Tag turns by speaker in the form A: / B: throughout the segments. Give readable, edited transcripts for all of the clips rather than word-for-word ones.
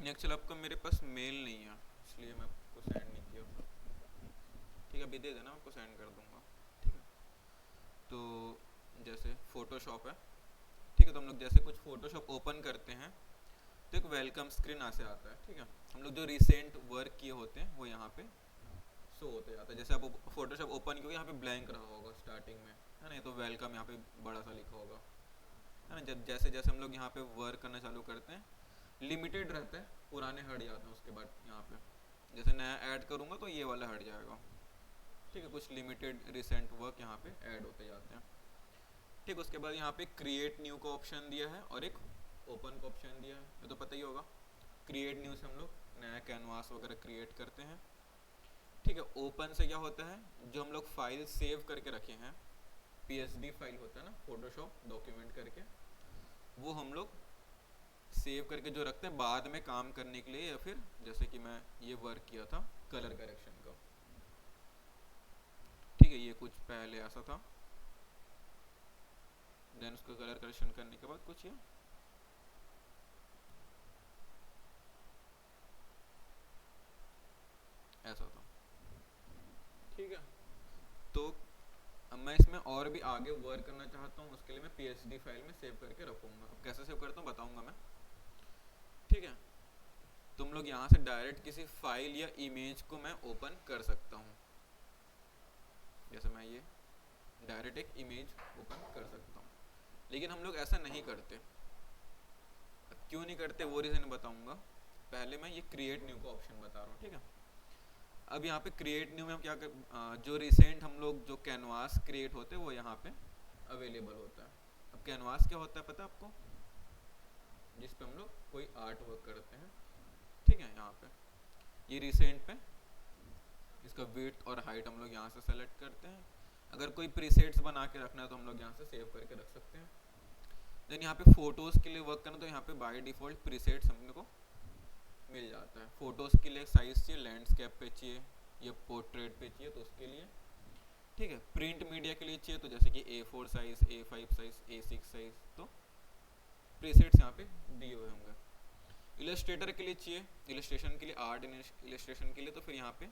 A: Actually आपको मेरे पास mail नहीं है, इसलिए मैं आपको सेंड नहीं किया। ठीक है, अभी दे देना, आपको सेंड कर दूंगा। ठीक है, तो जैसे फोटोशॉप है, ठीक है, तो हम लोग जैसे कुछ फोटोशॉप ओपन करते हैं तो एक वेलकम स्क्रीन ऐसे आता है। ठीक है, हम लोग जो रिसेंट वर्क किए होते हैं वो यहाँ पे शो होते जाता है। जैसे आप फोटोशॉप ओपन किए, यहाँ पे ब्लैंक रहा होगा स्टार्टिंग में, है ना, तो वेलकम यहाँ पे बड़ा सा लिखा होगा, है ना। जब जैसे जैसे हम लोग यहाँ पे वर्क करना चालू करते हैं, लिमिटेड रहता है, पुराने हट जाते हैं। उसके बाद यहाँ पे जैसे नया ऐड करूँगा तो ये वाला हट जाएगा। ठीक है, कुछ लिमिटेड रिसेंट वर्क यहाँ पे ऐड होते जाते हैं। ठीक, उसके बाद यहाँ पे क्रिएट न्यू का ऑप्शन दिया है और एक ओपन का ऑप्शन दिया है, ये तो पता ही होगा। क्रिएट न्यू से हम लोग नया कैनवास वगैरह क्रिएट करते हैं। ठीक है, ओपन से क्या होता है, जो हम लोग फाइल सेव करके रखे हैं, पीएसडी फाइल होता है ना, फोटोशॉप डॉक्यूमेंट करके, वो हम लोग सेव करके जो रखते हैं बाद में काम करने के लिए, या फिर जैसे कि मैं ये वर्क किया था कलर करेक्शन का। ठीक है, ये कुछ पहले ऐसा था, देन उसको कलर करेक्शन करने के बाद कुछ ये ऐसा था। ठीक है, तो अब मैं इसमें और भी आगे वर्क करना चाहता हूँ, उसके लिए मैं पीएसडी फाइल में सेव करके रखूँगा। अब कैसे सेव करता हूँ बताऊँगा मैं। ठीक है, तुम लोग यहाँ से डायरेक्ट किसी फाइल या इमेज को मैं ओपन कर सकता हूँ। जैसे मैं ये डायरेक्ट एक इमेज ओपन कर सकता हूँ, लेकिन हम लोग ऐसा नहीं करते। क्यों नहीं करते वो रीज़न बताऊँगा, पहले मैं ये क्रिएट न्यू का ऑप्शन बता रहा हूँ। ठीक है, अब यहाँ पे क्रिएट न्यू में हम क्या कर, जो रिसेंट हम लोग जो कैनवास क्रिएट होते हैं वो यहाँ पे अवेलेबल होता है। अब कैनवास क्या होता है पता है आपको, जिस पे हम लोग कोई आर्ट वर्क करते हैं। ठीक है, यहाँ पे ये रिसेंट पे इसका विड्थ और हाइट हम लोग यहाँ से सेलेक्ट करते हैं। अगर कोई प्रीसेट्स बना के रखना है तो हम लोग यहाँ से सेव करके रख सकते हैं। देन यहाँ पे फोटोज़ के लिए वर्क करना, तो यहाँ पे बाय डिफ़ॉल्ट प्रीसेट्स हम लोग को मिल जाता है। फोटोज़ के लिए साइज़ चाहिए, लैंडस्केप पे चाहिए या पोर्ट्रेट पे चाहिए तो उसके लिए। ठीक है, प्रिंट मीडिया के लिए चाहिए तो जैसे कि A4 size, A5 size, A6 size, तो प्रीसेट्स यहाँ पे दिए हुए होंगे। इलस्ट्रेटर के लिए चाहिए, इलस्ट्रेशन के लिए, आर्ट इलस्ट्रेशन के लिए, तो फिर यहाँ पे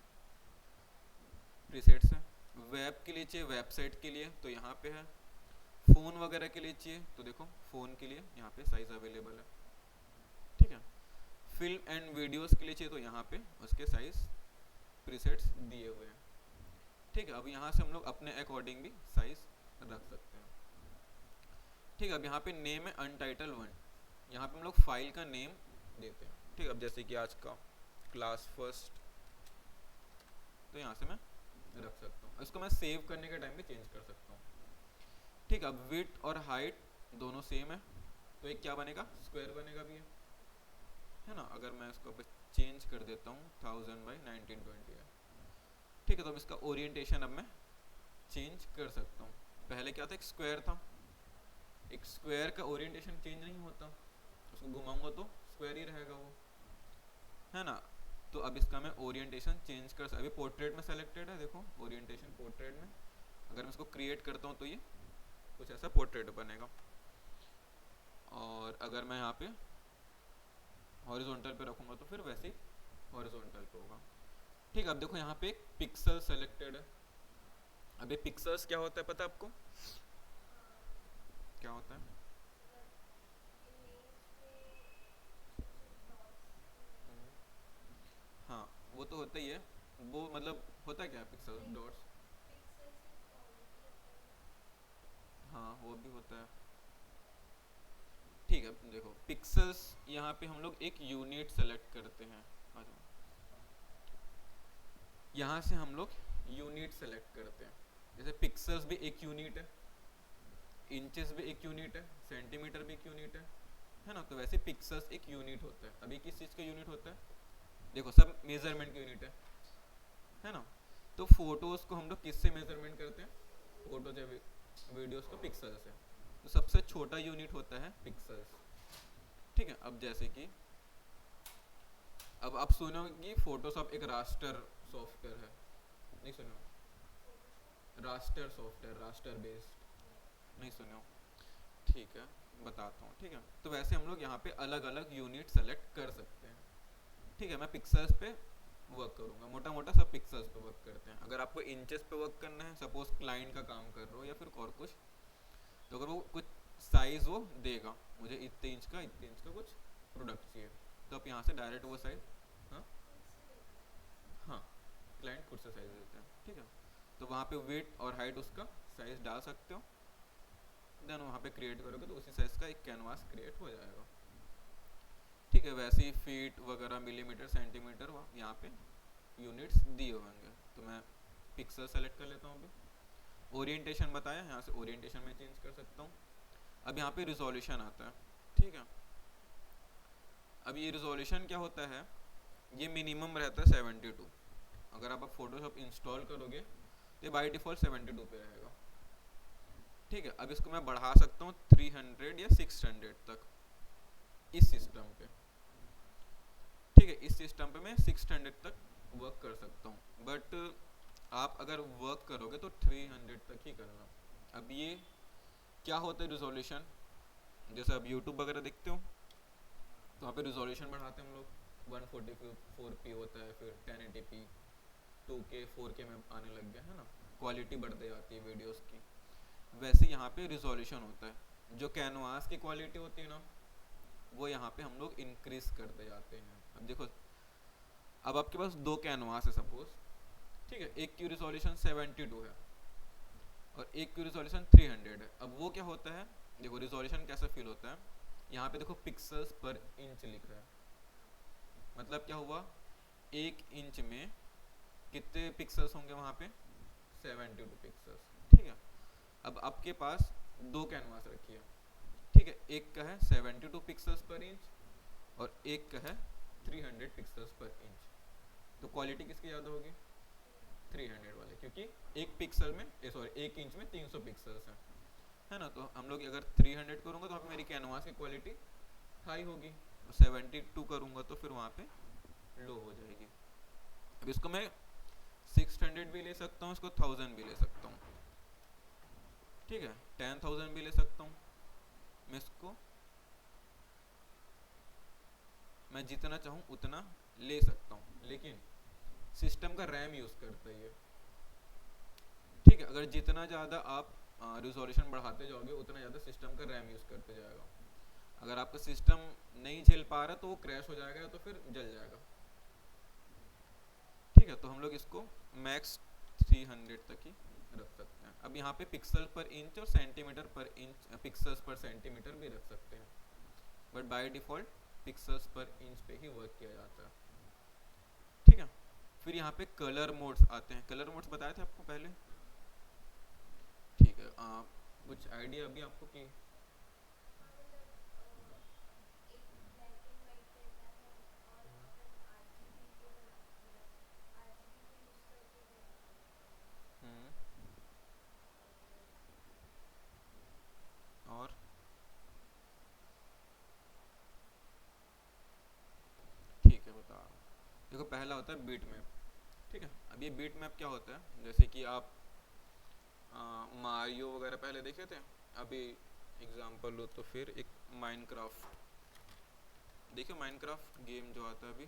A: प्रीसेट्स है। वेब के लिए चाहिए, वेबसाइट के लिए, तो यहाँ पे है। फ़ोन वगैरह के लिए चाहिए तो देखो फ़ोन के लिए यहाँ पे साइज़ अवेलेबल है। ठीक है, फिल्म एंड वीडियोस के लिए चाहिए तो यहाँ पे उसके साइज़ प्रीसेट्स दिए हुए हैं। ठीक है, अब यहाँ से हम लोग अपने अकॉर्डिंग भी साइज़ रख सकते हैं। ठीक है, अब यहाँ पे नेम है अनटाइटल 1, यहाँ पे हम लोग फाइल का नेम देते हैं। ठीक है, अब जैसे कि आज का क्लास फर्स्ट, तो यहाँ से मैं रख सकता हूँ। इसको मैं सेव करने के टाइम पे चेंज कर सकता हूँ। ठीक है, अब विड्थ और हाइट दोनों सेम है, तो एक क्या बनेगा, स्क्वायर बनेगा भी है ना। अगर मैं इसको चेंज कर देता हूँ 1000/1920 है। ठीक है, तो अब इसका ओरिएंटेशन अब मैं चेंज कर सकता हूँ। पहले क्या था, एक स्क्वायर था, एक स्क्वायर का ओरिएंटेशन चेंज नहीं होता, उसको घुमाऊंगा तो स्क्वायर ही रहेगा वो, है ना। तो अब इसका मैं ओरिएंटेशन चेंज कर अभी पोर्ट्रेट में सेलेक्टेड है, देखो ओरिएंटेशन पोर्ट्रेट में। अगर मैं इसको क्रिएट करता हूँ तो ये कुछ ऐसा पोर्ट्रेट बनेगा। और अगर मैं यहाँ पे हॉरिजॉन्टल पे रखूँगा तो फिर वैसे ही हॉरिजॉन्टल पे होगा। ठीक है, अब देखो यहाँ पे एक पिक्सल सेलेक्टेड है। अब ये पिक्सल्स क्या होता है पता है आपको, क्या होता है? हाँ, वो तो होता ही है। वो मतलब होता है क्या पिक्सल डॉट्स? हाँ, वो भी होता है। ठीक है, देखो पिक्सल्स यहाँ पे हम लोग एक यूनिट सेलेक्ट करते हैं। यहाँ से हम लोग यूनिट सेलेक्ट करते हैं। जैसे पिक्सल्स भी एक यूनिट है, इंचेस भी एक यूनिट है, सेंटीमीटर भी एक यूनिट है ना। तो वैसे पिक्सल्स एक यूनिट होता है। अभी किस चीज़ का यूनिट होता है, देखो सब मेजरमेंट की यूनिट है ना। तो फोटोज़ को हम लोग किससे मेजरमेंट करते हैं, फोटोज या वीडियोज़ को पिक्सल से। तो सबसे छोटा यूनिट होता है पिक्सल्स। ठीक है, अब जैसे कि अब आप सुनोगे फोटोशॉप एक रास्टर सॉफ्टवेयर है, नहीं सुनो? रास्टर सॉफ्टवेयर, रास्टर बेस्ड, नहीं सुनो? ठीक है, बताता हूँ। ठीक है, तो वैसे हम लोग यहाँ पे अलग अलग यूनिट सेलेक्ट कर सकते हैं। ठीक है, मैं पिक्सल्स पे वर्क करूँगा, मोटा मोटा सब पिक्सल्स पे वर्क करते हैं। अगर आपको इंचेस पे वर्क करना है, सपोज क्लाइंट का काम कर रहे हो या फिर और कुछ, तो अगर वो कुछ साइज वो देगा, मुझे इतने इंच का कुछ प्रोडक्ट चाहिए, तो आप यहाँ से डायरेक्ट वो साइज, हाँ हाँ, क्लाइंट खुद से साइज देते हैं, ठीक है। तो वहाँ पे वेट और हाइट उसका साइज डाल सकते हो, देन वहाँ पे क्रिएट करोगे तो उसी साइज का एक कैनवास क्रिएट हो जाएगा, ठीक है। वैसे ही फीट वगैरह, मिलीमीटर, सेंटीमीटर यहाँ पे यूनिट्स दिए होंगे। तो मैं पिक्सल सेलेक्ट कर लेता हूँ। अभी ओरिएंटेशन बताया, यहाँ से ओरिएंटेशन में चेंज कर सकता हूँ। अब यहाँ पे रिजोल्यूशन आता है, ठीक है। अब ये रिजोल्यूशन क्या होता है, ये मिनिमम रहता है 72। अगर आप फोटोशॉप इंस्टॉल करोगे तो बाय डिफॉल्ट 72 पे रहेगा, ठीक है। अब इसको मैं बढ़ा सकता हूँ 300 या 600 तक इस सिस्टम पे, ठीक है। इस सिस्टम पे मैं 600 तक वर्क कर सकता हूँ, बट आप अगर वर्क करोगे तो 300 तक ही करना। अब ये क्या होता है रिजोल्यूशन, जैसे अब यूट्यूब वगैरह देखते हो तो वहाँ पे रिजोल्यूशन बढ़ाते हैं हम लोग, 144p होता है, फिर 1080p, 2K 4K में आने लग गया है ना, क्वालिटी बढ़ती जाती है वीडियोस की। वैसे यहाँ पे रिजोल्यूशन होता है, जो कैनवास की क्वालिटी होती है ना, वो यहाँ पे हम लोग इंक्रीज करते जाते हैं। अब देखो, अब आपके पास दो कैनवास है सपोज, ठीक है। एक की रिजोल्यूशन 72 है और एक की रिजोल्यूशन 300 है। अब वो क्या होता है, देखो रिजोल्यूशन कैसा फील होता है, यहाँ पे देखो पिक्सल्स पर इंच लिखा है, मतलब क्या हुआ, 1 इंच में कितने पिक्सल्स होंगे वहाँ पे, 72 पिक्सल्स, ठीक है। अब आपके पास दो कैनवास रखी है, ठीक है। एक का है 72 पिक्सल्स पर इंच और एक का है 300 पिक्सल्स पर इंच। तो क्वालिटी किसकी ज़्यादा होगी, 300 वाले, क्योंकि एक पिक्सल में सॉरी 1 इंच में 300 पिक्सल्स है ना। तो हम लोग अगर 300 करूँगा तो मेरी कैनवास की क्वालिटी हाई होगी, 72 करूँगा तो फिर वहाँ पे लो हो जाएगी। अब इसको मैं 600 भी ले सकता हूँ, इसको 1000 भी ले सकता हूँ, ठीक है। 10,000 भी ले सकता हूँ मैं, इसको मैं जितना चाहूँ उतना ले सकता हूँ, लेकिन सिस्टम का रैम यूज़ करता है ये, ठीक है। अगर जितना ज़्यादा आप रिजोल्यूशन बढ़ाते जाओगे उतना ज़्यादा सिस्टम का रैम यूज़ करते जाएगा। अगर आपका सिस्टम नहीं झेल पा रहा तो वो क्रैश हो जाएगा या तो फिर जल जाएगा, ठीक है। तो हम लोग इसको मैक्स 300 तक ही रख सकते हैं। अब यहाँ पे पिक्सल पर इंच और सेंटीमीटर पर इंच, पिक्सल्स पर सेंटीमीटर भी रख सकते हैं, बट बाय डिफॉल्ट पिक्सल्स पर इंच पे ही वर्क किया जाता है, ठीक है। फिर यहाँ पे कलर मोड्स आते हैं, कलर मोड्स बताए थे आपको पहले, ठीक है। कुछ आइडिया अभी आपको कि और ठीक है बता रहा हूँ। देखो पहला होता है बीट मैप, ठीक है। अब ये बीट मैप क्या होता है, जैसे कि आप मारियो वगैरह पहले देखे थे, अभी एग्जांपल लो तो फिर एक माइनक्राफ्ट, देखिए माइनक्राफ्ट गेम जो आता है अभी,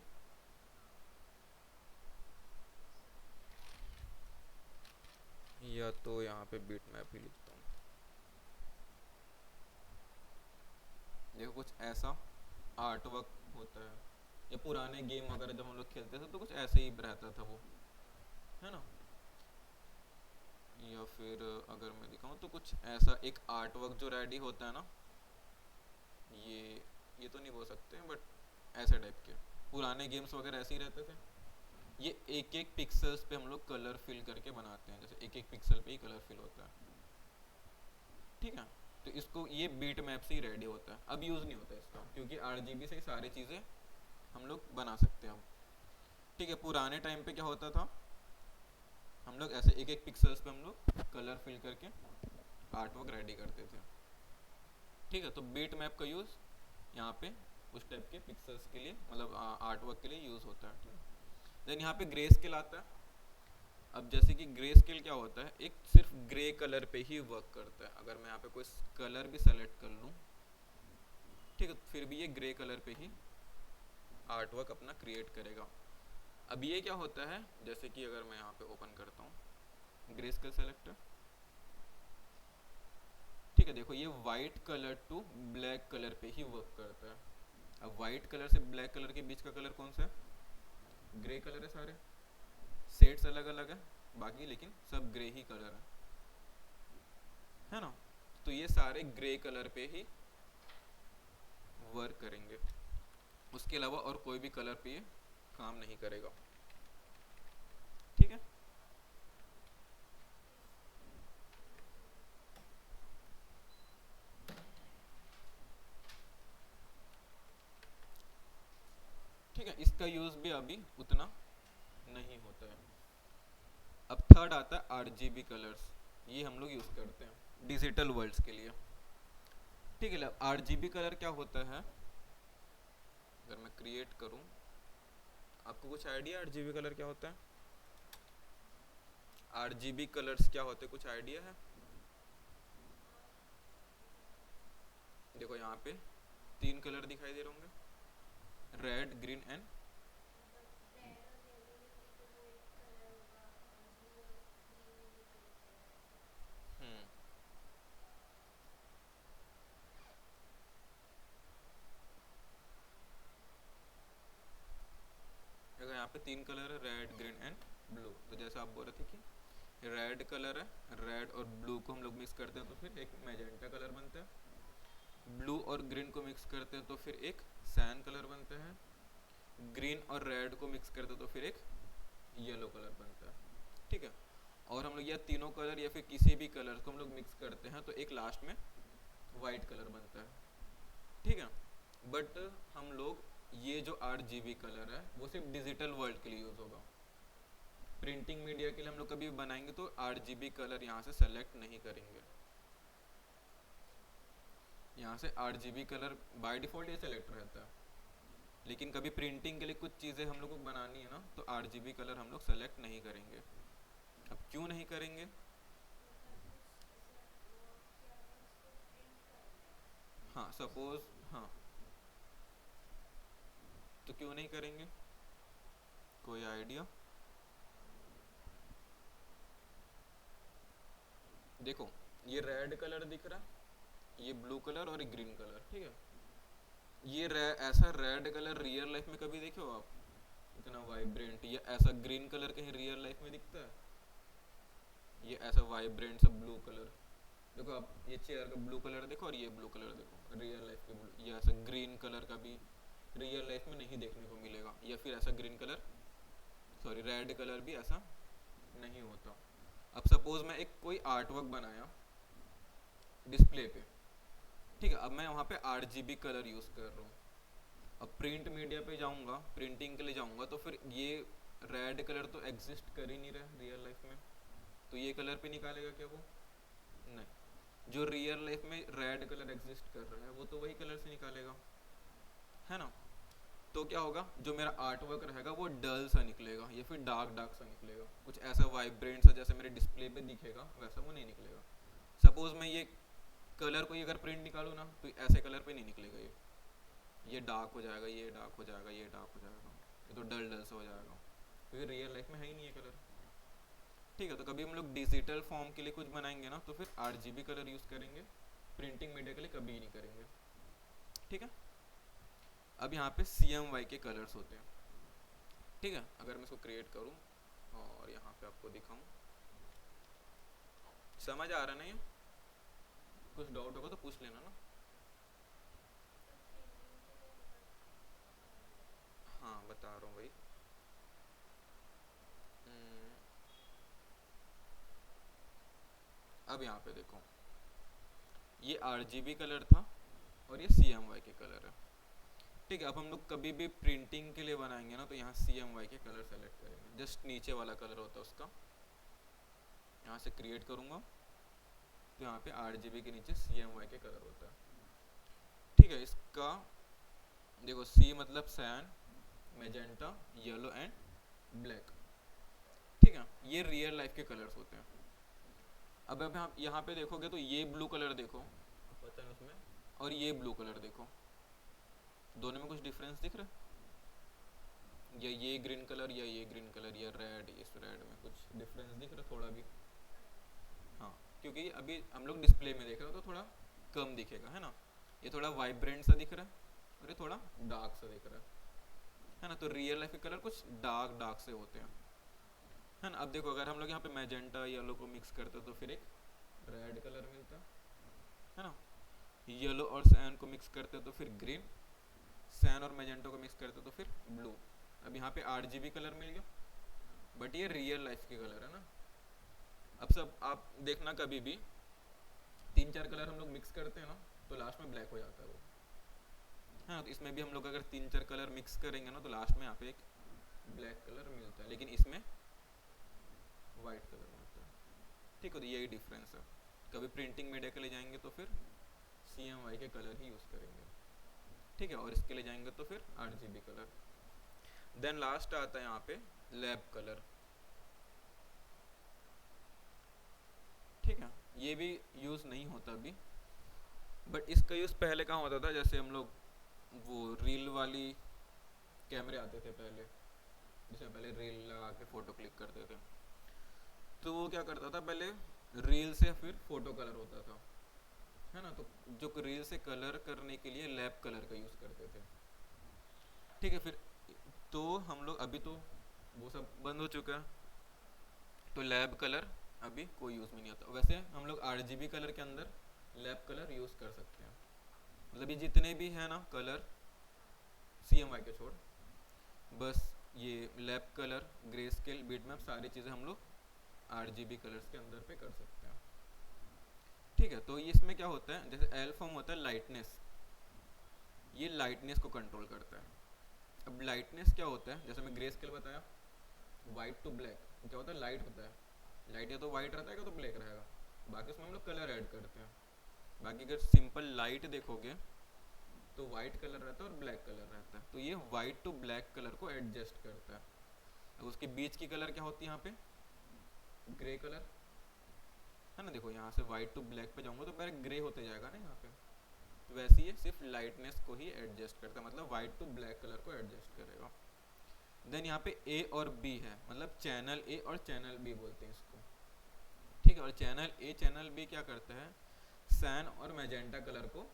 A: या तो यहाँ पे बीट मैप ही लिखता हूँ। देखो कुछ ऐसा आर्ट वर्क होता है, या पुराने गेम वगैरह जब हम लोग खेलते थे तो कुछ ऐसे ही रहता था वो, है ना। या फिर अगर मैं दिखाऊं तो कुछ ऐसा एक आर्ट वर्क जो रेडी होता है ना, ये तो नहीं बोल सकते बट ऐसे टाइप के पुराने गेम्स वगैरह ऐसे ही रहते थे। ये एक एक पिक्सल्स पे हम लोग कलर फिल करके बनाते हैं, जैसे एक एक पिक्सल पे ही कलर फिल होता है, ठीक है। तो इसको ये बीट मैप से ही रेडी होता है, अब यूज़ नहीं होता इसका, क्योंकि RGB से ही सारी चीज़ें हम लोग बना सकते हैं अब, ठीक है। पुराने टाइम पे क्या होता था, हम लोग ऐसे एक एक पिक्सल्स पे हम लोग कलर फिल करके आर्ट वर्क रेडी करते थे, ठीक है। तो बीट मैप का यूज़ यहाँ पे उस टाइप के पिक्सल्स के लिए, मतलब आर्ट वर्क के लिए यूज़ होता है, ठीक है। देन यहाँ पे ग्रे स्केल आता है। अब जैसे कि ग्रे स्केल क्या होता है, एक सिर्फ ग्रे कलर पे ही वर्क करता है। अगर मैं यहाँ पे कोई कलर भी सेलेक्ट कर लूँ, ठीक है, फिर भी ये ग्रे कलर पे ही आर्ट वर्क अपना क्रिएट करेगा। अब ये क्या होता है, जैसे कि अगर मैं यहाँ पे ओपन करता हूँ ग्रे स्केल सेलेक्टर, ठीक है, देखो ये white colour to black colour पे ही वर्क करता है। अब वाइट कलर से ब्लैक कलर के बीच का कलर कौन सा है, ग्रे कलर है, सारे शेड्स अलग अलग है बाकी, लेकिन सब ग्रे ही कलर है ना। तो ये सारे ग्रे कलर पे ही वर्क करेंगे, उसके अलावा और कोई भी कलर पे ये काम नहीं करेगा, ठीक है। ठीक है, इसका यूज भी अभी उतना नहीं होता है। अब थर्ड आता है आरजीबी कलर्स, ये हम लोग यूज करते हैं डिजिटल वर्ल्ड्स के लिए, ठीक है। आरजीबी कलर क्या होता है, अगर मैं क्रिएट करूं, आपको कुछ आइडिया आरजीबी कलर क्या होता है, आरजीबी कलर्स क्या होते हैं, कुछ आइडिया है? देखो यहाँ पे 3 कलर दिखाई दे रहे होंगे, रेड ग्रीन एंड, देखो यहाँ पे 3 कलर है, रेड ग्रीन एंड ब्लू। तो जैसा आप बोल रहे थे कि रेड कलर है, रेड और ब्लू को हम लोग मिक्स करते हैं तो फिर एक मैजेंटा कलर बनता है, ब्लू और ग्रीन को मिक्स करते हैं तो फिर एक सैन कलर बनता है, ग्रीन और रेड को मिक्स करते हैं तो फिर एक येलो कलर बनता है, ठीक है। और हम लोग यह तीनों कलर या फिर किसी भी कलर को हम लोग मिक्स करते हैं तो एक लास्ट में वाइट कलर बनता है, ठीक है। बट हम लोग ये जो RGB कलर है वो सिर्फ डिजिटल वर्ल्ड के लिए यूज होगा, प्रिंटिंग मीडिया के लिए हम लोग कभी बनाएंगे तो RGB कलर यहाँ से सेलेक्ट नहीं करेंगे, यहाँ से RGB कलर बाय डिफॉल्ट ये सेलेक्ट रहता है। लेकिन कभी प्रिंटिंग के लिए कुछ चीज़ें हम लोग को बनानी है ना, तो RGB कलर हम लोग सेलेक्ट नहीं करेंगे। अब क्यों नहीं करेंगे, हाँ सपोज, हाँ तो क्यों नहीं करेंगे, कोई आइडिया? देखो ये रेड कलर दिख रहा है, ये ब्लू कलर और ये ग्रीन कलर, ठीक है। ये ऐसा रेड कलर रियल लाइफ में कभी देखे हो आप, इतना वाइब्रेंट, या ऐसा ग्रीन कलर कहीं रियल लाइफ में दिखता है, ये ऐसा वाइब्रेंट सा ब्लू कलर, देखो आप ये चेयर का ब्लू कलर देखो और ये ब्लू कलर देखो, रियल लाइफ के ब्लू, ये ऐसा ग्रीन कलर का भी रियल लाइफ में नहीं देखने को मिलेगा, या फिर ऐसा green colour, sorry red colour भी ऐसा नहीं होता। अब सपोज मैं एक कोई आर्ट वर्क बनाया डिस्प्ले पे, ठीक है, अब मैं वहाँ पे RGB कलर यूज़ कर रहा हूँ, अब प्रिंट मीडिया पे जाऊँगा, प्रिंटिंग के लिए जाऊँगा तो फिर ये रेड कलर तो एग्जिस्ट कर ही नहीं रहा रियल लाइफ में, तो ये कलर पे निकालेगा क्या वो, नहीं। जो रियल लाइफ में रेड कलर एग्जिस्ट कर रहा है वो तो वही कलर से निकालेगा, है ना। तो क्या होगा, जो मेरा आर्ट वर्क रहेगा वो डल सा निकलेगा या फिर डार्क डार्क सा निकलेगा, कुछ ऐसा वाइब्रेंट सा जैसे मेरे डिस्प्ले पे दिखेगा वैसा वो नहीं निकलेगा। सपोज मैं ये कलर को अगर प्रिंट निकालूँ ना तो ऐसे कलर पे नहीं निकलेगा, ये डार्क हो जाएगा, ये डार्क हो जाएगा, ये डार्क हो जाएगा, ये तो डल डल सा हो जाएगा, क्योंकि रियल लाइफ में है ही नहीं ये कलर, ठीक है। तो कभी हम लोग डिजिटल फॉर्म के लिए कुछ बनाएंगे ना तो फिर RGB कलर यूज़ करेंगे, प्रिंटिंग मीडिया के लिए कभी ही नहीं करेंगे, ठीक है। अब यहाँ पे CMY के कलर्स होते हैं, ठीक है। अगर मैं इसको क्रिएट करूँ और यहाँ पे आपको दिखाऊँ, समझ आ रहा नहीं है, कुछ डाउट होगा तो पूछ लेना ना। हाँ बता रहा हूँ भाई, अब यहाँ पे देखो ये RGB कलर था और ये CMY के कलर है, ठीक है। अब हम लोग कभी भी प्रिंटिंग के लिए बनाएंगे ना तो यहाँ CMY के कलर सेलेक्ट करेंगे, जस्ट नीचे वाला कलर होता है उसका, यहाँ से क्रिएट करूँगा तो यहाँ पे RGB के नीचे CMY के कलर होता है, ठीक है। इसका देखो C मतलब cyan, magenta, yellow and black, ठीक है, ये रियल लाइफ के कलर्स होते हैं। अब आप यहाँ पे देखोगे तो ये ब्लू कलर देखो, पता है उसमें, और ये ब्लू कलर देखो, दोनों में कुछ डिफरेंस दिख रहा है, या ये ग्रीन कलर या ये ग्रीन कलर या रेड, इस रेड में कुछ डिफरेंस दिख रहा थोड़ा भी? हाँ, क्योंकि अभी हम लोग डिस्प्ले में देख रहे हो तो थोड़ा कम दिखेगा, है ना। ये थोड़ा वाइब्रेंट सा दिख रहा है और ये थोड़ा डार्क सा दिख रहा है ना। तो रियल लाइफ के कलर कुछ डार्क डार्क से होते हैं, है ना। अब देखो अगर हम लोग यहाँ पे मैजेंटा येलो को मिक्स करते तो फिर एक रेड कलर मिलता है ना। येलो और सैन को मिक्स करते तो फिर ग्रीन, सैन और मैजेंटा को मिक्स करते तो फिर ब्लू। अब यहाँ पे RGB कलर मिल गया, बट ये रियल लाइफ के कलर है ना। अब सब आप देखना कभी भी 3-4 कलर हम लोग मिक्स करते हैं ना तो लास्ट में ब्लैक हो जाता है वो, है ना। तो इसमें भी हम लोग अगर 3-4 कलर मिक्स करेंगे ना तो लास्ट में यहाँ पे एक ब्लैक कलर मिलता है, लेकिन इसमें वाइट कलर मिलता है। ठीक है, तो यही डिफरेंस है। कभी प्रिंटिंग मीडिया के लिए जाएंगे तो फिर CMY के कलर ही यूज़ करेंगे, ठीक है। और इसके लिए जाएंगे तो फिर RGB कलर। देन लास्ट आता है यहाँ पे लैब कलर, ठीक है। ये भी यूज़ नहीं होता अभी, बट इसका यूज़ पहले कहाँ होता था। जैसे हम लोग वो रील वाली कैमरे आते थे पहले, जिसमें पहले रील लगा के फ़ोटो क्लिक करते थे, तो वो क्या करता था, पहले रील से फिर फ़ोटो कलर होता था, है ना। तो जो रील से कलर करने के लिए लैब कलर का यूज़ करते थे, ठीक है। फिर तो हम लोग अभी तो वो सब बंद हो चुका है, तो लैब कलर अभी कोई यूज़ में नहीं आता। वैसे हम लोग RGB कलर के अंदर लैब कलर यूज़ कर सकते हैं। मतलब ये जितने भी है ना कलर CMY के छोड़, बस ये lab colour, greyscale, bitmap, सारी चीज़ें हम लोग RGB कलर्स के अंदर पे कर सकते हैं, ठीक है। तो ये इसमें क्या होता है, जैसे एल फॉर्म होता है लाइटनेस, ये लाइटनेस को कंट्रोल करता है। अब लाइटनेस क्या होता है, जैसे मैं ग्रे स्केल बताया, वाइट टू ब्लैक क्या होता है, लाइट होता है। लाइट या तो वाइट रहता है या तो ब्लैक रहेगा, बाकी उसमें हम लोग कलर ऐड करते हैं। बाकी अगर सिंपल लाइट देखोगे तो वाइट कलर रहता है और ब्लैक कलर रहता है, तो ये वाइट टू ब्लैक कलर को एडजस्ट करता है। अब उसके बीच की कलर क्या होती है यहाँ पे, ग्रे कलर, है ना। देखो यहाँ से वाइट टू ब्लैक पे जाऊंगा तो पहले ग्रे होते जाएगा ना यहाँ पे, तो वैसे ये सिर्फ लाइटनेस को ही एडजस्ट करता है, मतलब वाइट टू ब्लैक कलर को एडजस्ट करेगा। देन यहाँ पे A और B है, मतलब चैनल A और चैनल B बोलते हैं इसको, ठीक है। और चैनल A चैनल B क्या करता है, सैन और मैजेंटा कलर को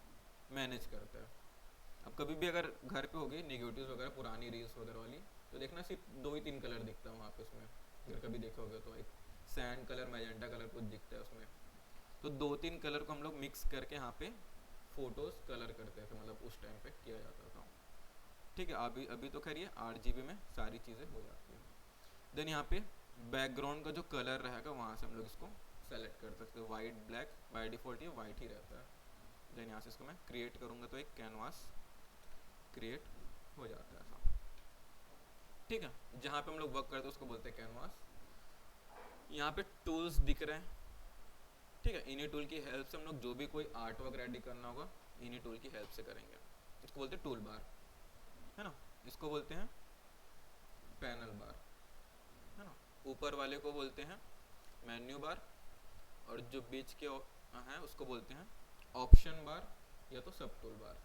A: मैनेज करता है। अब कभी भी अगर घर पे होगी नेगेटिव्स वगैरह पुरानी रील्स वगैरह वाली, तो देखना सिर्फ 2 ही 3 कलर दिखता है वहाँ पे उसमें, अगर कभी देखा होगा तो एक सैंड कलर मैजेंटा कलर कुछ दिखता है उसमें। तो 2-3 कलर को हम लोग मिक्स करके यहाँ पे फोटोज कलर करते थे, मतलब उस टाइम पे किया जाता था, ठीक है। अभी अभी तो खैर ये RGB में सारी चीज़ें हो जाती हैं। देन यहाँ पे बैकग्राउंड का जो कलर रहेगा वहाँ से हम लोग इसको सेलेक्ट कर सकते हैं। वाइट ब्लैक बाय डिफ़ॉल्ट ये वाइट ही रहता है। देन यहाँ से इसको मैं क्रिएट करूँगा तो एक कैनवास क्रिएट हो जाता है ऐसा, ठीक है। जहाँ पे हम लोग वर्क करते हैं उसको बोलते हैं कैनवास। यहाँ पे टूल्स दिख रहे हैं, ठीक है। इन्हीं टूल की हेल्प से हम लोग जो भी कोई आर्ट वर्क रेडी करना होगा इन्हीं टूल की हेल्प से करेंगे। इसको बोलते हैं टूल बार, है ना। इसको बोलते हैं पैनल बार, है ना। ऊपर वाले को बोलते हैं मेन्यू बार, और जो बीच के हैं उसको बोलते हैं ऑप्शन बार या तो सब टूल बार,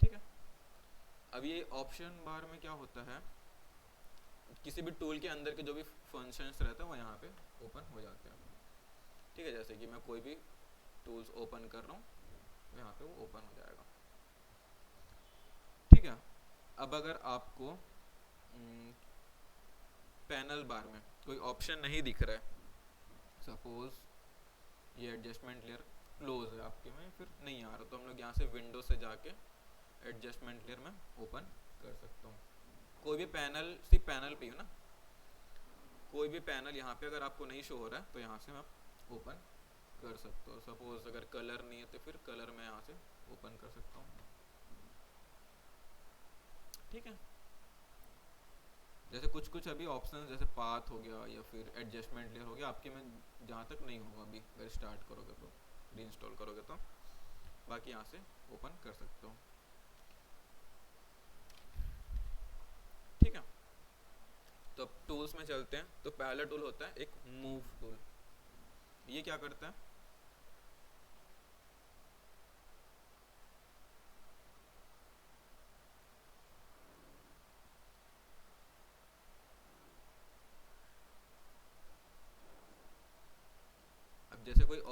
A: ठीक है। अब ये ऑप्शन बार में क्या होता है, किसी भी टूल के अंदर के जो भी फंक्शंस रहते हैं वो यहाँ पे ओपन हो जाते हैं, ठीक है। जैसे कि मैं कोई भी टूल्स ओपन कर रहा हूँ तो यहाँ पे वो ओपन हो जाएगा, ठीक है। अब अगर आपको पैनल बार में कोई ऑप्शन नहीं दिख रहा है, सपोज ये एडजस्टमेंट लेयर क्लोज है आपके में, फिर नहीं आ रहा, तो हम लोग यहाँ से विंडो से जाके एडजस्टमेंट लेयर में ओपन कर सकता हूँ। कोई भी पैनल, सिर्फ पैनल पे ही हो ना, कोई भी पैनल यहाँ पे अगर आपको नहीं शो हो रहा है तो यहाँ से आप ओपन कर सकते हो। सपोज अगर कलर नहीं है तो फिर कलर में यहाँ से ओपन कर सकता हूँ, ठीक है। जैसे कुछ कुछ अभी ऑप्शन जैसे पाथ हो गया या फिर एडजस्टमेंट लेयर हो गया आपके में जहाँ तक नहीं होगा अभी, अगर स्टार्ट करोगे तो, रीइंस्टॉल करोगे तो, बाकी यहाँ से ओपन कर सकते हो, ठीक है। तो अब टूल्स में चलते हैं। तो पहला टूल होता है एक मूव टूल। ये क्या करता है,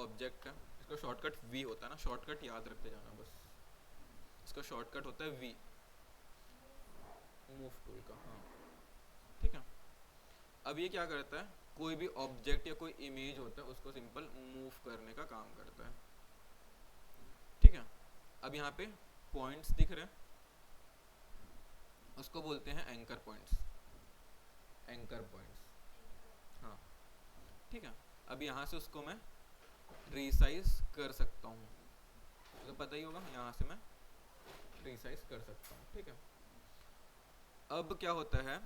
A: ऑब्जेक्ट है, इसका शॉर्टकट वी होता है ना, शॉर्टकट याद रखते जाना बस, इसका शॉर्टकट होता है वी मूव टूल का। हाँ ठीक है। अब ये क्या करता है, कोई भी ऑब्जेक्ट या कोई इमेज होता है उसको सिंपल मूव करने का काम करता है। ठीक है। अब यहाँ पे पॉइंट्स दिख रहे हैं, उसको बोलते हैं एंकर पॉइंट्स, एंकर पॉइंट्स। हाँ ठीक है। अब यहाँ से उसको मैं रिसाइज कर सकता हूँ, तो पता ही होगा यहाँ से मैं रिसाइज कर सकता हूँ। ठीक है। अब क्या होता है,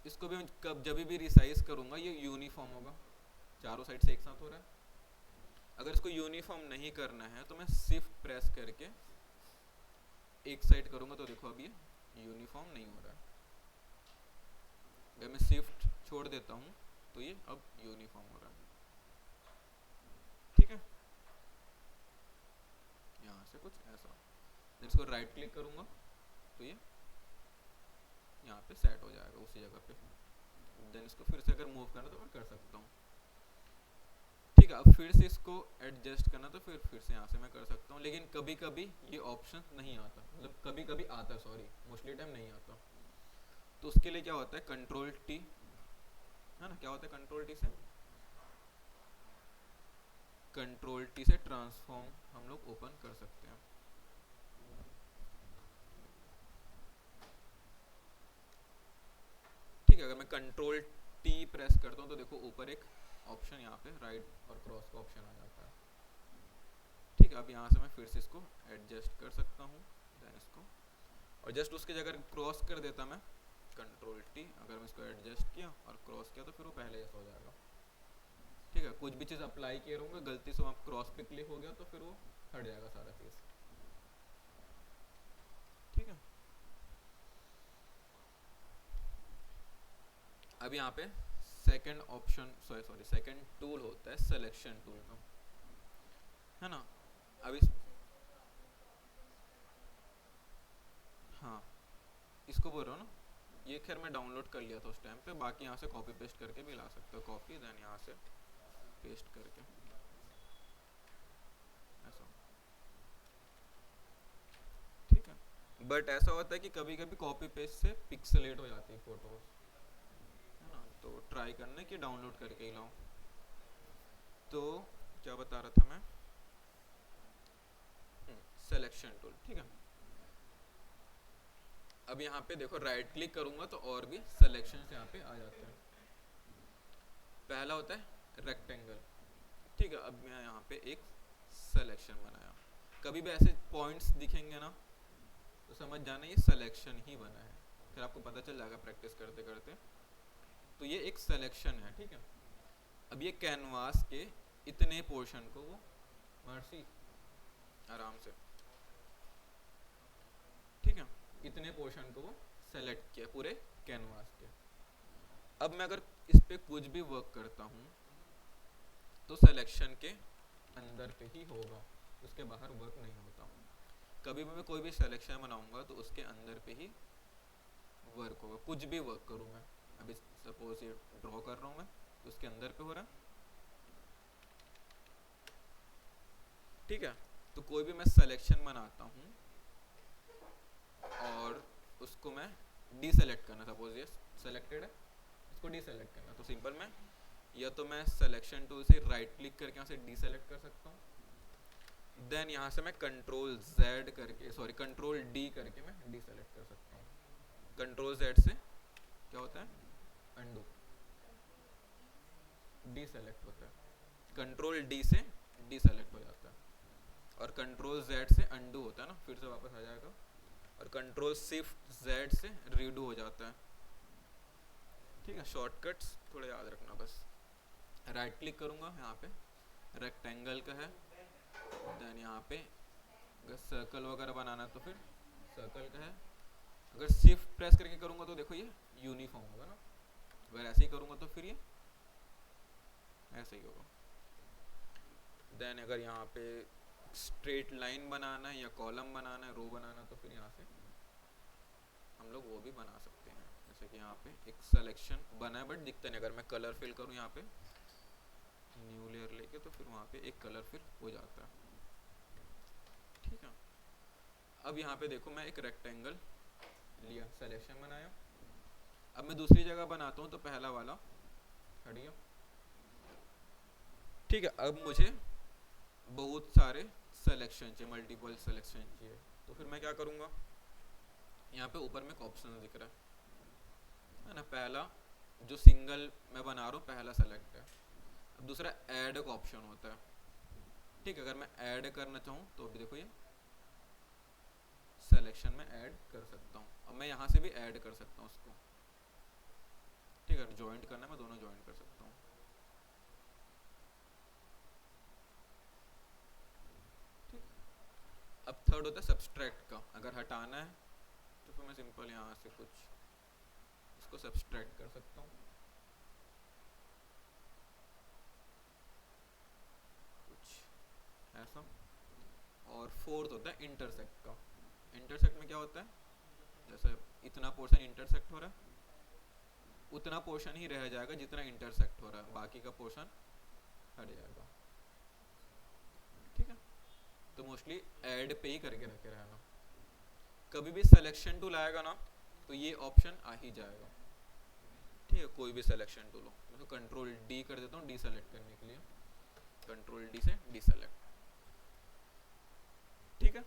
A: इसको भी कब जब भी रिसाइज करूँगा ये यूनिफॉर्म होगा, चारों साइड से एक साथ हो रहा है। अगर इसको यूनिफॉर्म नहीं करना है तो मैं शिफ्ट प्रेस करके एक साइड करूँगा तो देखो अब ये यूनिफॉर्म नहीं हो रहा है। अगर मैं शिफ्ट छोड़ देता हूँ तो ये अब यूनिफॉर्म हो रहा है। ठीक है। यहाँ से कुछ ऐसा, इसको राइट क्लिक करूँगा तो ये यहाँ पे सेट हो जाएगा उसी जगह पे। देन इसको फिर से अगर मूव करना तो मैं कर सकता हूँ। ठीक है। अब फिर से इसको एडजस्ट करना तो फिर से यहाँ से मैं कर सकता हूँ, लेकिन कभी कभी ये ऑप्शन नहीं आता, मतलब कभी कभी आता, सॉरी मोस्टली टाइम नहीं आता। तो उसके लिए क्या होता है, कंट्रोल टी है ना, क्या होता है कंट्रोल टी से, कंट्रोल टी से ट्रांसफॉर्म हम लोग ओपन कर सकते हैं। ठीक है। अगर मैं कंट्रोल टी प्रेस करता हूँ तो देखो ऊपर एक ऑप्शन यहाँ पे राइट और क्रॉस का ऑप्शन आ जाता है। ठीक है। अब यहाँ से मैं फिर से इसको एडजस्ट कर सकता हूँ, देन इसको, और जस्ट उसके जगह क्रॉस कर देता मैं कंट्रोल टी, अगर मैं इसको एडजस्ट किया और क्रॉस किया तो फिर वो पहले जैसा हो जाएगा। ठीक है। कुछ भी चीज़ अप्लाई किए रहूँगा, गलती से वहाँ क्रॉस पे क्लिक हो गया तो फिर वो हट जाएगा सारा चीज़। ठीक है। अब यहाँ पे second option, sorry second tool होता है सिलेक्शन टूल का, है ना। अब इस, हाँ इसको बोल रहा हूँ ना, ये खैर मैं डाउनलोड कर लिया था उस टाइम पे, बाकी यहाँ से कॉपी पेस्ट करके भी ला सकते हो, कॉपी देन यहाँ से पेस्ट करके ऐसा। ठीक है। बट ऐसा होता है कि कभी कभी कॉपी पेस्ट से पिक्सलेट हो जाती है फोटोज, है ना, तो ट्राई करना कि डाउनलोड करके ही लाओ। तो क्या बता रहा था मैं, सिलेक्शन टूल। ठीक है। अब यहाँ पे देखो राइट क्लिक करूंगा तो और भी सिलेक्शन यहाँ पे आ जाते हैं। पहला होता है रेक्टेंगल। ठीक है। अब मैं यहाँ पे एक सिलेक्शन बनाया, कभी भी ऐसे पॉइंट्स दिखेंगे ना तो समझ जाना ये सिलेक्शन ही बना है, फिर आपको पता चल जाएगा प्रैक्टिस करते करते। तो ये एक सिलेक्शन है। ठीक है। अब ये कैनवास के इतने पोर्शन को वो मर्सी आराम से, ठीक है, इतने पोर्शन को वो सेलेक्ट किया पूरे कैनवास के। अब मैं अगर इस पे कुछ भी वर्क करता हूँ तो सिलेक्शन के अंदर पे ही होगा, उसके बाहर वर्क नहीं होता। कभी भी मैं कोई भी सिलेक्शन बनाऊंगा तो उसके अंदर पे ही वर्क होगा, कुछ भी वर्क करूँ मैं। अभी सपोज ये ड्रॉ कर रहा हूँ मैं तो उसके अंदर पे हो रहा है। ठीक है। तो कोई भी मैं सिलेक्शन बनाता हूँ और उसको मैं डीसेलेक्ट करना, सपोज ये सेलेक्टेड है, इसको डीसेलेक्ट करना, तो सिंपल मैं या तो मैं सिलेक्शन टूल से राइट क्लिक करके यहाँ से डीसेलेक्ट कर सकता हूँ, देन यहाँ से मैं कंट्रोल जेड करके, सॉरी कंट्रोल डी करके मैं डीसेलेक्ट कर सकता हूँ। कंट्रोल जेड से क्या होता है, अंडू, डीसेलेक्ट होता है, कंट्रोल डी से डीसेलेक्ट हो जाता है, और कंट्रोल जेड से अंडू होता है ना, फिर से वापस आ जाएगा, और कंट्रोल शिफ्ट जेड से रीडू हो जाता है। ठीक है। शॉर्टकट्स थोड़ा याद रखना बस। राइट क्लिक करूँगा यहाँ पे रेक्टेंगल का है, देन यहाँ पे अगर सर्कल वगैरह बनाना तो फिर सर्कल का है। अगर शिफ्ट प्रेस करके करूँगा तो देखो ये यूनिफॉर्म होगा ना, अगर ऐसे ही करूँगा तो फिर ये ऐसे ही होगा। देन अगर यहाँ पे स्ट्रेट लाइन बनाना है या कॉलम बनाना है, रो बनाना है, तो फिर यहाँ से हम लोग वो भी बना सकते हैं। जैसे कि यहाँ पे एक सिलेक्शन बना है बट दिखता नहीं, अगर मैं कलर फिल करूँ यहाँ पे न्यू लेयर लेके तो फिर वहाँ पे एक कलर फिल हो जाता है। ठीक है, अब यहाँ पे देखो मैं एक रेक्टेंगल लिया, सिलेक्शन बनाया। अब मैं दूसरी जगह बनाता हूँ तो पहला वाला हट गया। ठीक है, अब मुझे बहुत सारे सिलेक्शन चाहिए, मल्टीपल सिलेक्शन चाहिए, तो फिर मैं क्या करूँगा, यहाँ पे ऊपर में एक ऑप्शन दिख रहा है ना, पहला जो सिंगल मैं बना रहा हूँ पहला सेलेक्ट है। अब दूसरा ऐड का ऑप्शन होता है। ठीक है, अगर मैं ऐड करना चाहूँ तो अभी देखो ये सिलेक्शन में ऐड कर सकता हूँ। अब मैं यहाँ से भी ऐड कर सकता हूँ उसको। ठीक है, ज्वाइंट करना है मैं दोनों ज्वाइंट कर सकता हूँ। ठीक, अब थर्ड होता है सब्सट्रैक्ट का। अगर हटाना है तो फिर मैं सिंपल यहाँ से कुछ इसको सब्सट्रैक्ट कर सकता हूँ, कुछ ऐसा। और फोर्थ होता है इंटरसेक्ट का। इंटरसेक्ट में क्या होता है, जैसे इतना पोर्शन इंटरसेक्ट हो रहा है, उतना पोर्शन ही रह जाएगा जितना इंटरसेक्ट हो रहा है, बाकी का पोर्शन हट जाएगा। ठीक है, तो मोस्टली ऐड पे ही करके रखे रहना। कभी भी सिलेक्शन टूल आएगा ना तो ये ऑप्शन आ ही जाएगा। ठीक है, कोई भी सिलेक्शन टूल हो, मैं तो कंट्रोल डी कर देता हूँ डी सेलेक्ट करने के लिए, कंट्रोल डी से डी सेलेक्ट। ठीक है,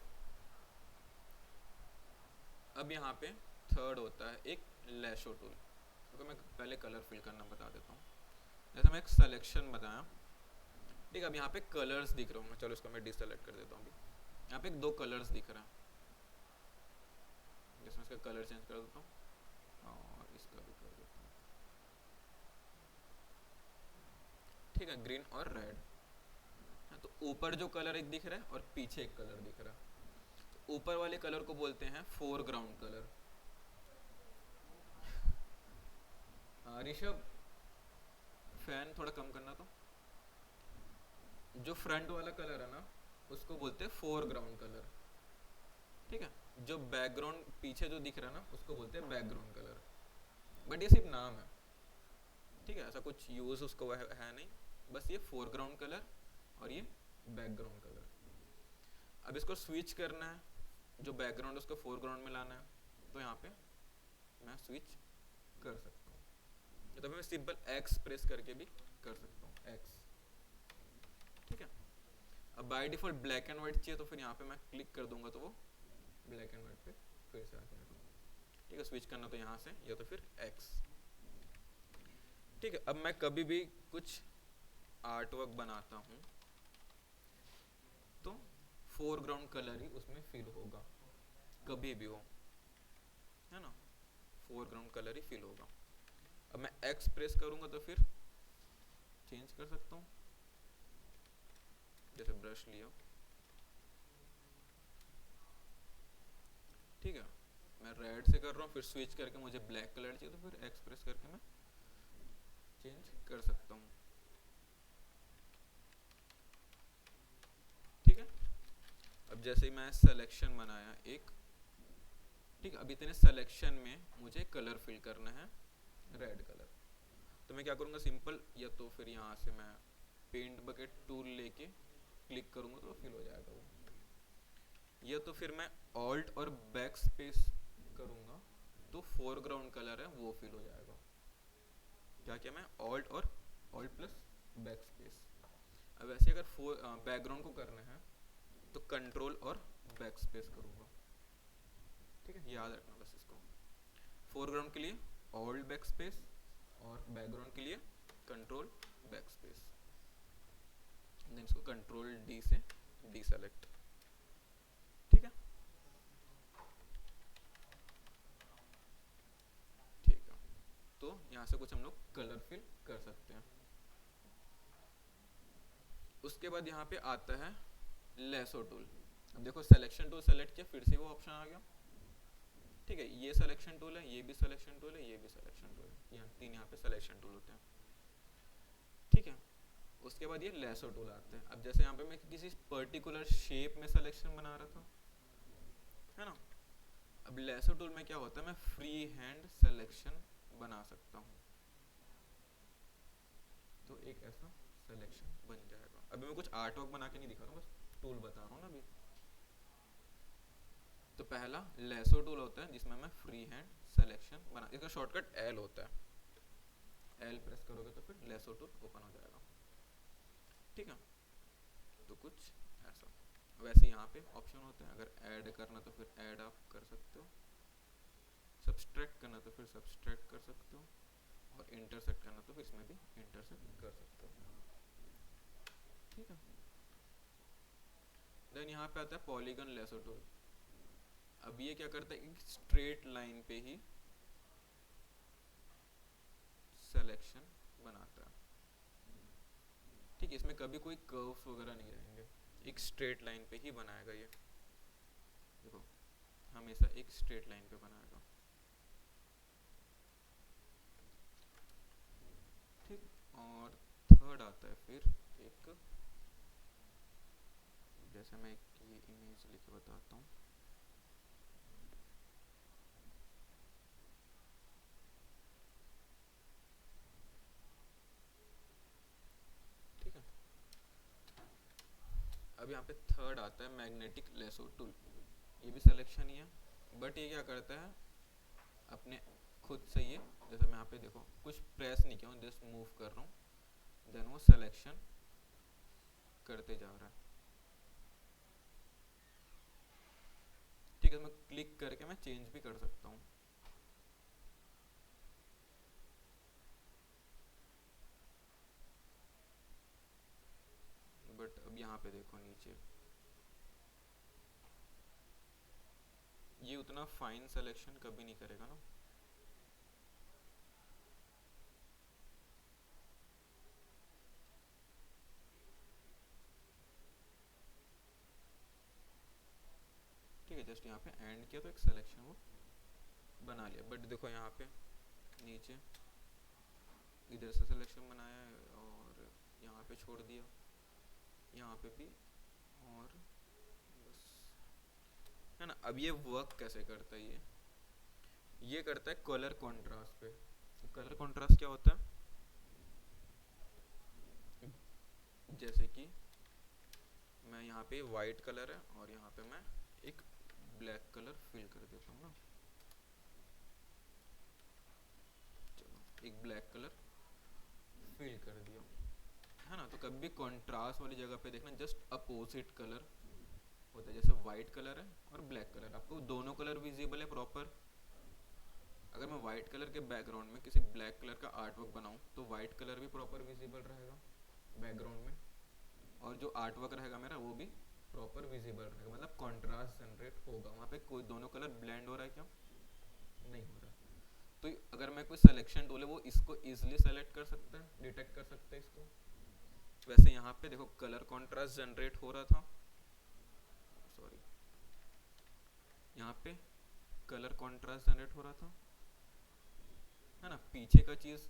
A: अब यहाँ पे थर्ड होता है एक लैशो टूल, क्योंकि मैं पहले कलर फिल करना बता देता हूँ। जैसे मैं एक सिलेक्शन बताया, ठीक है, अब यहाँ पे कलर्स दिख रहे होंगे, चलो इसको मैं डिसेलेक्ट कर देता हूँ। अभी यहाँ पे दो कलर्स दिख रहा है, जिसमें इसका कलर चेंज कर देता हूँ और इसका भी कर देता हूँ। ठीक है, ग्रीन और रेड। तो ऊपर जो कलर एक दिख रहा है और पीछे एक कलर दिख रहा है, तो ऊपर वाले कलर को बोलते हैं फोरग्राउंड कलर। ऋषभ, फैन थोड़ा कम करना। तो जो फ्रंट वाला कलर है ना उसको बोलते हैं फोरग्राउंड कलर। ठीक है, जो बैकग्राउंड पीछे जो दिख रहा है ना उसको बोलते हैं बैकग्राउंड कलर, बट ये सिर्फ नाम है। ठीक है, ऐसा कुछ यूज उसको है नहीं, बस ये फोरग्राउंड कलर और ये बैकग्राउंड कलर। अब इसको स्विच करना है, जो बैकग्राउंड उसको फोरग्राउंड में लाना है, तो यहाँ पे मैं स्विच कर सकता हूँ, तो फिर मैं सिंपल एक्स प्रेस करके भी कर सकता हूँ, एक्स। ठीक है, अब by default black and white चाहिए तो फिर यहाँ पे मैं क्लिक कर दूंगा तो वो ब्लैक एंड व्हाइट पे फिर से आ जाएगा। ठीक है, स्विच करना तो यहाँ से या तो फिर एक्स। ठीक है, अब मैं कभी भी कुछ आर्ट वर्क बनाता हूँ तो फोरग्राउंड कलर ही उसमें फिल होगा, कभी भी हो, है ना, फोरग्राउंड कलर ही फिल होगा। अब मैं एक्स प्रेस करूंगा तो फिर चेंज कर सकता हूँ, जैसे ब्रश लिया। ठीक है, मैं रेड से कर रहा हूँ, फिर स्विच करके मुझे ब्लैक कलर चाहिए तो फिर एक्स प्रेस करके मैं चेंज कर सकता हूँ। ठीक है, अब जैसे ही मैं सिलेक्शन बनाया एक, ठीक है, अब इतने सिलेक्शन में मुझे कलर फिल करना है रेड कलर, तो मैं क्या करूँगा, सिंपल या तो फिर यहाँ से मैं पेंट बकेट टूल लेके क्लिक करूँगा तो फिल हो जाएगा वो, या तो फिर मैं ऑल्ट और बैक स्पेस करूँगा तो फोरग्राउंड कलर है वो फिल हो जाएगा। क्या क्या मैं ऑल्ट और ऑल्ट प्लस बैक स्पेस। अब ऐसे अगर बैकग्राउंड को करना है तो कंट्रोल और बैक स्पेस करूँगा। ठीक है, याद रखना बस इसको, फोरग्राउंड के लिए ऑल्ट बैक स्पेस और बैकग्राउंड के लिए कंट्रोल बैक स्पेस, देन इसको कंट्रोल डी से डी सेलेक्ट। ठीक है, ठीक है, तो यहाँ से कुछ हम लोग कलर फिल कर सकते हैं। उसके बाद यहाँ पे आता है लेसो टूल। अब देखो सिलेक्शन टूल सेलेक्ट किया, फिर से वो ऑप्शन आ गया। ठीक है, ये सिलेक्शन टूल है, ये भी सिलेक्शन टूल है, ये भी सिलेक्शन टूल है, यहाँ तीन यहाँ पे सिलेक्शन टूल होते हैं। ठीक है, उसके बाद ये लेसो टूल आते हैं। अब जैसे यहाँ पे मैं किसी पर्टिकुलर शेप में सिलेक्शन बना रहा था, है ना, अब लेसो टूल में क्या होता है, मैं फ्री हैंड सिलेक्शन बना सकता हूँ। तो एक ऐसा सिलेक्शन बन जाएगा। अभी मैं कुछ आर्ट वर्क बना के नहीं दिखा रहा हूँ, बस टूल बता रहा हूँ ना अभी। तो पहला लेसो टूल होता है जिसमें मैं फ्री हैंड सिलेक्शन बना, इसका शॉर्टकट एल होता है, एल प्रेस करोगे तो फिर लेसो टूल ओपन हो जाएगा। ठीक है, तो कुछ ऐसा। वैसे यहाँ पे ऑप्शन होते हैं, अगर ऐड करना तो फिर ऐड आप कर सकते हो, सब्सट्रैक्ट करना तो फिर सब्सट्रैक्ट कर सकते हो, और इंटरसेक्ट करना तो फिर इसमें भी इंटरसेक्ट कर सकते हो। ठीक है, देन यहाँ पे आता है पॉलीगन लेसो टूल। अब ये क्या करता है, एक स्ट्रेट लाइन पे ही सिलेक्शन बनाता है। ठीक है, इसमें कभी कोई कर्व्स वगैरह नहीं रहेंगे, एक स्ट्रेट लाइन पे ही बनाएगा ये। देखो हमेशा एक स्ट्रेट लाइन पे बनाएगा। ठीक, और थर्ड आता है फिर एक, जैसे मैं ये इमेज लिख के बताता हूँ। ठीक है, अब यहाँ पे थर्ड आता है मैग्नेटिक लेसो टूल। ये भी सिलेक्शन ही है, बट ये क्या करता है अपने खुद से, ये जैसे मैं यहाँ पे देखो कुछ प्रेस नहीं किया हूँ, जस्ट मूव कर रहा हूँ, देन वो सिलेक्शन करते जा रहा है। ठीक है, मैं क्लिक करके मैं चेंज भी कर सकता हूँ। बट अब यहाँ पे देखो नीचे ये उतना फाइन सिलेक्शन कभी नहीं करेगा ना। ठीक है, जस्ट यहाँ पे एंड किया तो एक सिलेक्शन वो बना लिया। बट देखो यहाँ पे नीचे इधर से सिलेक्शन बनाया है और यहाँ पे छोड़ दिया, यहाँ पे भी, और बस, है ना। अब ये वर्क कैसे करता है, ये करता है कलर कॉन्ट्रास्ट पे। कलर कॉन्ट्रास्ट क्या होता है, जैसे कि मैं यहाँ पे वाइट कलर है और यहाँ पे मैं एक ब्लैक कलर फिल कर देता हूँ ना, चलो एक ब्लैक कलर फिल कर दिया, है ना। तो कभी भी कॉन्ट्रास्ट वाली जगह पे देखना जस्ट अपोजिट कलर होता है, जैसे वाइट कलर है और ब्लैक कलर, आपको दोनों कलर विजिबल है प्रॉपर। अगर मैं वाइट कलर के बैकग्राउंड में किसी ब्लैक कलर का आर्ट वर्क बनाऊँ तो वाइट कलर भी प्रॉपर विजिबल रहेगा बैकग्राउंड में, और जो आर्ट वर्क रहेगा मेरा वो भी प्रॉपर विजिबल रहेगा, मतलब कॉन्ट्रास्ट जनरेट होगा वहाँ पे। कोई दोनों कलर ब्लेंड हो रहा है क्या, नहीं हो रहा। तो अगर मैं कोई सिलेक्शन टूल है वो इसको इजिली सेलेक्ट कर सकता है, डिटेक्ट कर सकता है इसको। वैसे यहाँ पे देखो कलर कॉन्ट्रास्ट जनरेट हो रहा था, सॉरी, यहाँ पे कलर कॉन्ट्रास्ट जनरेट हो रहा था, है ना। पीछे का चीज़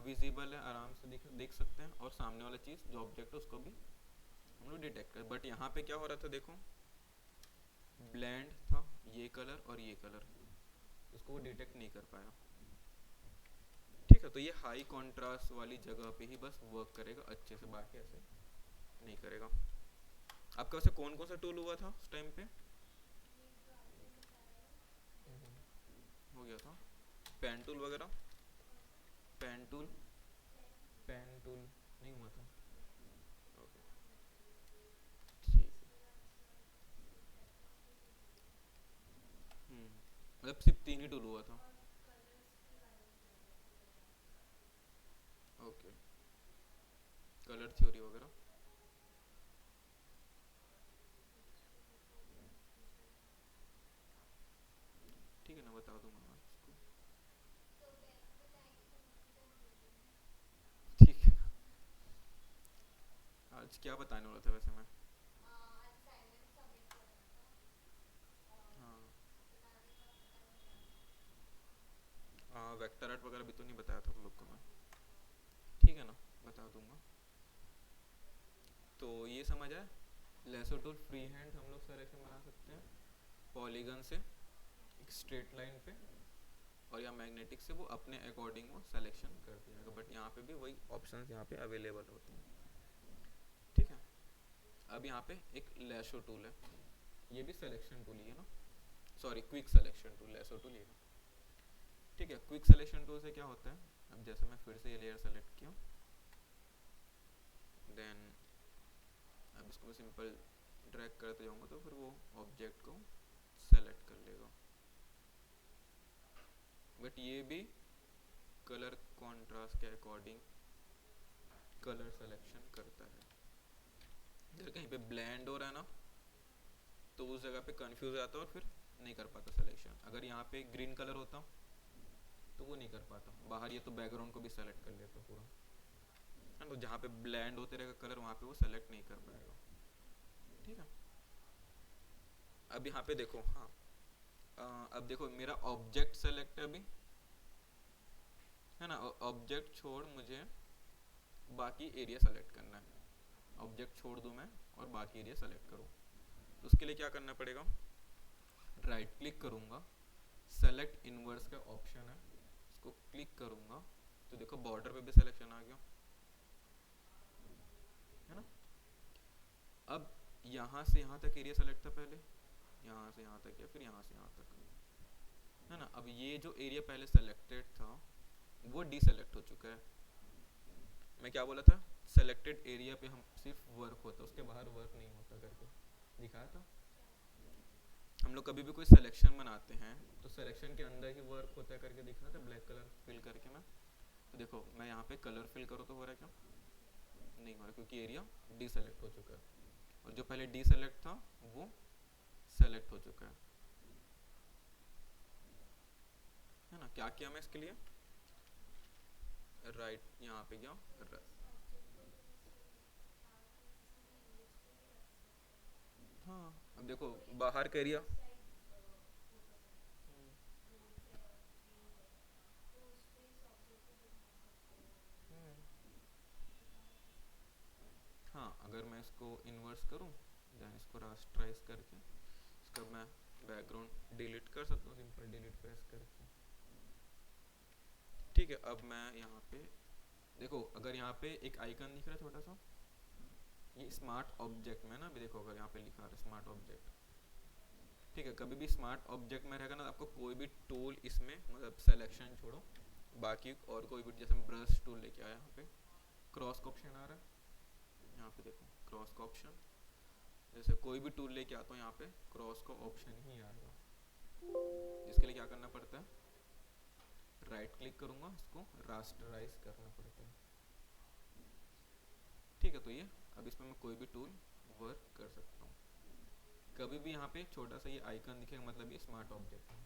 A: विजिबल है, आराम से देख सकते हैं, और सामने वाला चीज़ जो ऑब्जेक्ट है उसको भी हम लोग डिटेक्ट कर। बट यहाँ पे क्या हो रहा था देखो, ब्लेंड था ये कलर और ये कलर, उसको वो डिटेक्ट नहीं कर पाया। ठीक है, तो ये हाई कॉन्ट्रास्ट वाली जगह पे ही बस वर्क करेगा अच्छे से, बाकी ऐसे नहीं करेगा। आपका वैसे कौन कौन सा टूल हुआ था उस टाइम पे, हो गया था पेन टूल वगैरह, पेन टूल, पेन टूल नहीं हुआ था। ओके, ठीक है। मतलब सिर्फ 3 ही टूल हुआ था। ओके, कलर थ्योरी वगैरह। ठीक है ना, बता दूंगा मैं उसको। ठीक है ना, आज क्या बताने वाला था वैसे मैं, हाँ हाँ, वेक्टर आर्ट वगैरह भी तो नहीं बताया था तुम लोग को मैं। ठीक है ना, बता दूंगा। तो ये समझ आया, लेसो टूल फ्री हैंड हम लोग सिलेक्शन बना सकते हैं पॉलीगन से एक स्ट्रेट लाइन पे, और या मैग्नेटिक से वो अपने अकॉर्डिंग वो सिलेक्शन कर दिया। बट यहाँ पे भी वही ऑप्शंस यहाँ पे अवेलेबल होते हैं। अब यहाँ पे एक लैशो टूल है, ये भी सिलेक्शन टूल ही है ना, sorry quick selection tool, lasso tool ये। ठीक है, क्विक सिलेक्शन टूल से क्या होता है, अब जैसे मैं फिर से ये लेयर सेलेक्ट किया, देन अब इसको मैं सिंपल ड्रैग करते जाऊंगा तो फिर वो ऑब्जेक्ट को सेलेक्ट कर लेगा। बट ये भी कलर कॉन्ट्रास्ट के अकॉर्डिंग कलर सिलेक्शन करता है। अगर कहीं पे ब्लेंड हो रहा है ना तो उस जगह पे कंफ्यूज आता है और फिर नहीं कर पाता सिलेक्शन। अगर यहाँ पे ग्रीन कलर होता तो वो नहीं कर पाता। बाहर ये तो बैकग्राउंड को भी सेलेक्ट कर लेता पूरा, है तो जहाँ पे ब्लेंड होते रहेगा कलर वहाँ पे वो सेलेक्ट नहीं कर पाएगा। ठीक है, अब यहाँ पे देखो, हाँ अब देखो मेरा ऑब्जेक्ट सेलेक्ट है अभी, है ना, ऑब्जेक्ट छोड़ मुझे बाकी एरिया सेलेक्ट करना है। ऑब्जेक्ट छोड़ दूं मैं और बाकी एरिया सेलेक्ट करूं, तो उसके लिए क्या करना पड़ेगा, राइट क्लिक करूंगा, सेलेक्ट इनवर्स का ऑप्शन है, इसको क्लिक करूंगा तो देखो बॉर्डर पे भी सिलेक्शन आ गया, है ना। अब यहाँ से यहाँ तक एरिया सेलेक्ट था पहले, यहाँ से यहाँ तक या फिर यहाँ से यहाँ तक, है ना। अब ये जो एरिया पहले सेलेक्टेड था वो डीसेलेक्ट हो चुका है। मैं क्या बोला था, सेलेक्टेड एरिया पे हम सिर्फ वर्क होता, उसके बाहर वर्क नहीं होता करके दिखाया था। हम लोग कभी भी कोई सिलेक्शन बनाते हैं तो सिलेक्शन के अंदर ही वर्क होता है करके दिखा था, ब्लैक कलर फिल करके मैं। तो देखो मैं यहाँ पे कलर फिल करूँ तो हो रहा है क्या, नहीं हो रहा क्योंकि एरिया डीसेलेक्ट हो चुका है, और जो पहले डीसेलेक्ट था वो सेलेक्ट हो चुका है ना। क्या किया मैं इसके लिए, राइट यहाँ पे गया, हाँ अब देखो बाहर का एरिया, हाँ अगर मैं इसको इन्वर्स करूँ देन इसको रास्टराइज करके इसका मैं बैकग्राउंड डिलीट कर सकता हूँ, सिंपल डिलीट प्रेस करके। ठीक है, अब मैं यहाँ पे देखो, अगर यहाँ पे एक आइकन दिख रहा है छोटा सा, ये स्मार्ट ऑब्जेक्ट में ना, अभी देखो अगर यहाँ पे लिखा है स्मार्ट ऑब्जेक्ट, ठीक है, कभी भी स्मार्ट ऑब्जेक्ट में रहेगा ना आपको कोई भी टूल इसमें, मतलब सिलेक्शन छोड़ो बाकी और कोई भी, जैसे ब्रश टूल लेके आया यहाँ पे क्रॉस का ऑप्शन आ रहा है, यहाँ पे देखो क्रॉस का ऑप्शन, जैसे कोई भी टूल लेके आता हूँ यहाँ पे क्रॉस का ऑप्शन ही आएगा, जिसके लिए क्या करना पड़ता है, राइट क्लिक करूंगा, इसको रास्टराइज करना पड़ता है। ठीक है, तो ये अब इसमें मैं कोई भी टूल वर्क कर सकता हूँ। कभी भी यहाँ पे छोटा सा ये आइकन दिखेगा मतलब ये स्मार्ट ऑब्जेक्ट है।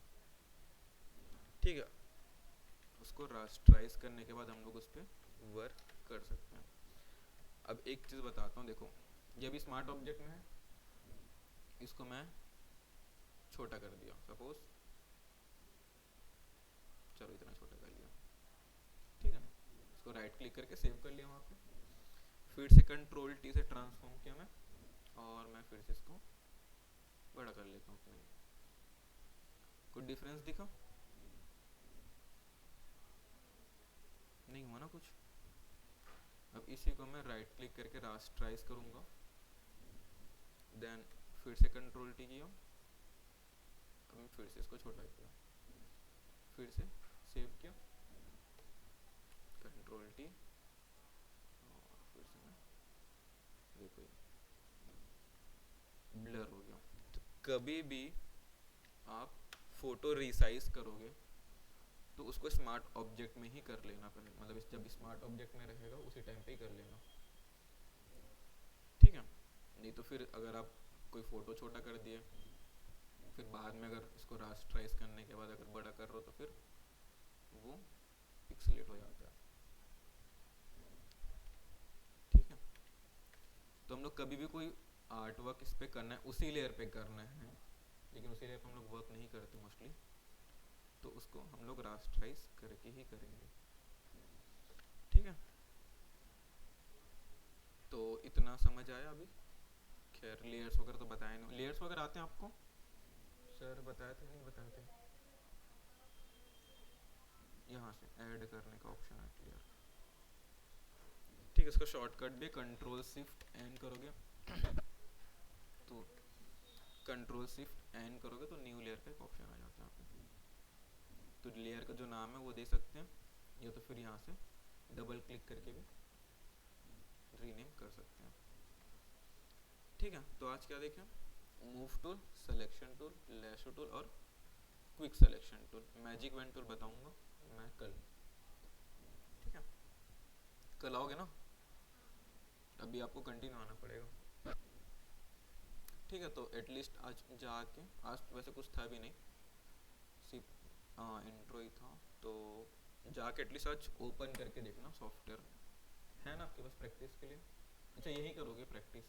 A: ठीक है, उसको रास्टराइज करने के बाद हम लोग उस पर वर्क कर सकते हैं। अब एक चीज़ बताता हूँ, देखो ये भी स्मार्ट ऑब्जेक्ट में है, इसको मैं छोटा कर दिया सपोज, चलो इतना छोटा कर लिया, ठीक है ना। इसको राइट क्लिक करके सेव कर लिया वहाँ पे, फिर से कंट्रोल टी से ट्रांसफॉर्म किया मैं, और मैं फिर से इसको बड़ा कर लेता हूँ अपने, कुछ डिफरेंस दिखा, नहीं हुआ ना कुछ। अब इसी को मैं राइट क्लिक करके रास्टराइज करूँगा, देन फिर से कंट्रोल टी किया, अब मैं फिर से इसको छोटा किया, फिर से सेव किया, कंट्रोल टी, और फिर से मैं देखो ये ब्लर हो गया। तो कभी भी आप फोटो रिसाइज करोगे तो उसको स्मार्ट ऑब्जेक्ट में ही कर लेना पड़ेगा, मतलब जब स्मार्ट ऑब्जेक्ट में रहेगा उसी टाइम पे ही कर लेना, ठीक है। नहीं तो फिर अगर आप कोई फ़ोटो छोटा कर दिए फिर बाद में अगर इसको रास्टराइज करने के बाद अगर बड़ा कर रहे हो तो फिर वो पिक्सलेट हो जाता है, ठीक है। तो हम लोग कभी भी कोई आर्ट वर्क इस पर करना है उसी लेयर पे करना है, लेकिन उसी लेयर पे हम लोग वर्क नहीं करते मोस्टली, तो उसको हम लोग रास्टराइज करके ही करेंगे, ठीक है। तो इतना समझ आया अभी। खैर लेयर्स वगैरह तो बताए नहीं, लेयर्स वगैरह आते हैं आपको, सर बताए थे नहीं बताए थे, यहाँ से ऐड करने का ऑप्शन है क्लियर, ठीक है। इसका शॉर्टकट भी कंट्रोल शिफ्ट एन करोगे कंट्रोल शिफ्ट एन करोगे तो न्यू लेयर का एक ऑप्शन आ जाता है यहाँ पे। तो लेयर का जो नाम है वो दे सकते हैं, या तो फिर यहाँ से डबल क्लिक करके भी रीनेम कर सकते हैं। ठीक है, तो आज क्या देखें, move tool, selection tool, lasso tool और quick selection tool. Magic wand tool बताऊंगा मैं कल। ठीक है, कल आओगे ना, अभी आपको कंटिन्यू आना पड़ेगा। ठीक है, तो एटलीस्ट आज जाके, आज तो वैसे कुछ था भी नहीं, सिर्फ इंट्रो ही था, तो जाके एटलीस्ट आज ओपन करके देखना सॉफ्टवेयर, है ना आपके पास प्रैक्टिस के लिए। अच्छा, यही करोगे प्रैक्टिस?